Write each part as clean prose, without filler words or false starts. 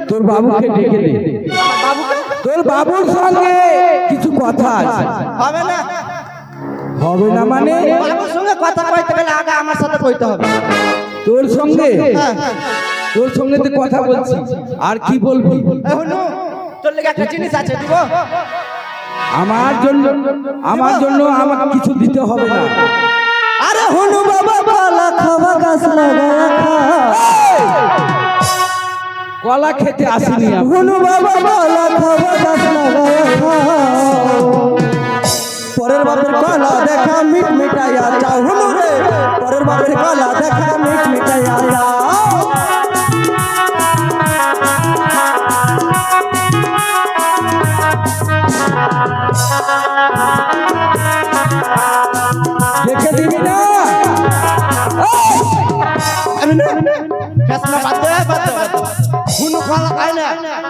তোর বাবুকে ডেকে দে, তোর বাবুর সঙ্গে কিছু কথা আছে। হবে না? হবে না মানে? বাবুর সঙ্গে কথা কইতে গেলে আগে আমার সাথে কইতে হবে। তোর সঙ্গে? তোর সঙ্গে তো কথা বলছি, আর কি বলবি? তোর লেগে একটা জিনিস আছে, দিব? আমার জন্য আমার কিছু দিতে হবে না। আরে হনু বাবা কলা খাওয়া গাছ লাগায়া খা। কলা খেতে আসিনি আমি। হনু বাবা কলা খাওয়া গাছ লাগায়া খা। পরের বাপের কলা দেখা মিট মিটাইয়া যাও হনু রে, পরের বাপের কলা দেখা মিট মিটাইয়া যাও। দেখে দিবি না?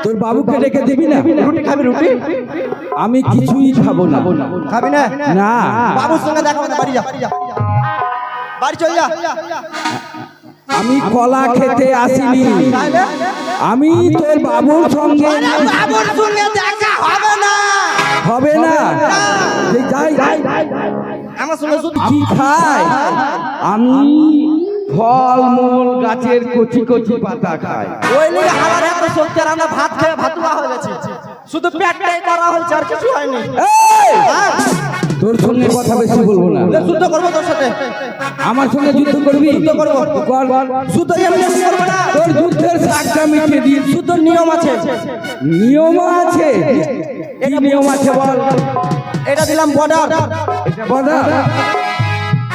তোর বাবুকে ডেকে দিবি না? রুটি খাবি? রুটি আমি কিছুই খাবো না। খাবি না? না। বাবুর সঙ্গে দেখা হবে না, বাড়ি যা, বাড়ি চল যা। আমি কলা খেতে আসিনি, আমি তোর বাবুর সঙ্গে। বাবুর সঙ্গে দেখা হবে না। হবে না? যাই আমার সঙ্গে শুধু কি খাই? আমি ফল মূল গাছের কচি কচি পাতা খাই। ওই লিগে হালার এত শক্তি, আর আমরা ভাত খেয়ে ভাতুয়া হয়ে গেছি। শুধু পেটটাই করা হয়েছে, আর কিছু হয়নি। তোর সঙ্গে কথা বেশি বলবো না। যুদ্ধ করবো তোর সাথে। আমার সঙ্গে যুদ্ধ করবি? যুদ্ধ করবো। যুদ্ধ করবো না। তোর যুদ্ধের শাকটা মিটিয়ে দিই। যুদ্ধের নিয়ম আছে। নিয়ম আছে? কি নিয়ম আছে বল? এটা দিলাম বর্ডার। বর্ডার?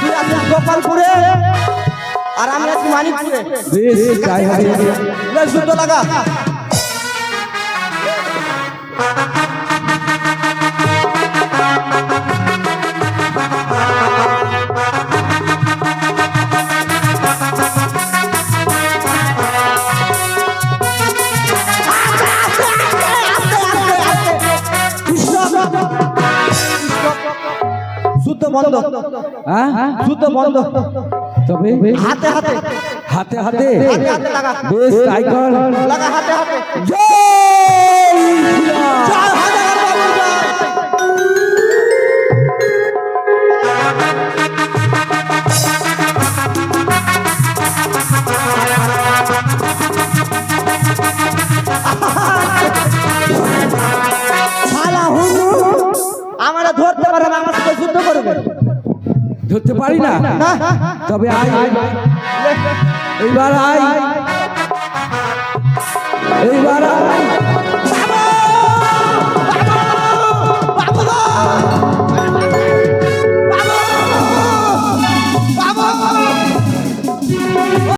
তুই আছিস গোপালপুরে, আর আমি আছি মানিকপুরে। বেশ, যাই হবে। যুদ্ধ লাগা। যুদ্ধ বন্ধ। হ্যাঁ, যুদ্ধ বন্ধ। তবে হাতে হাতে হাতে হাতে হাতে হাতে লাগা। বেশ, তাই কর। লাগা হাতে হাতে। জয় শ্রীরাম। জয় হাজার বাবু জয়। শালা হুনু আমারে ধরতে পারে না, আমার সাথে যুদ্ধ করবে। ধরতে পারি না, তবে আয়, এইবার আয়, এইবার আয়।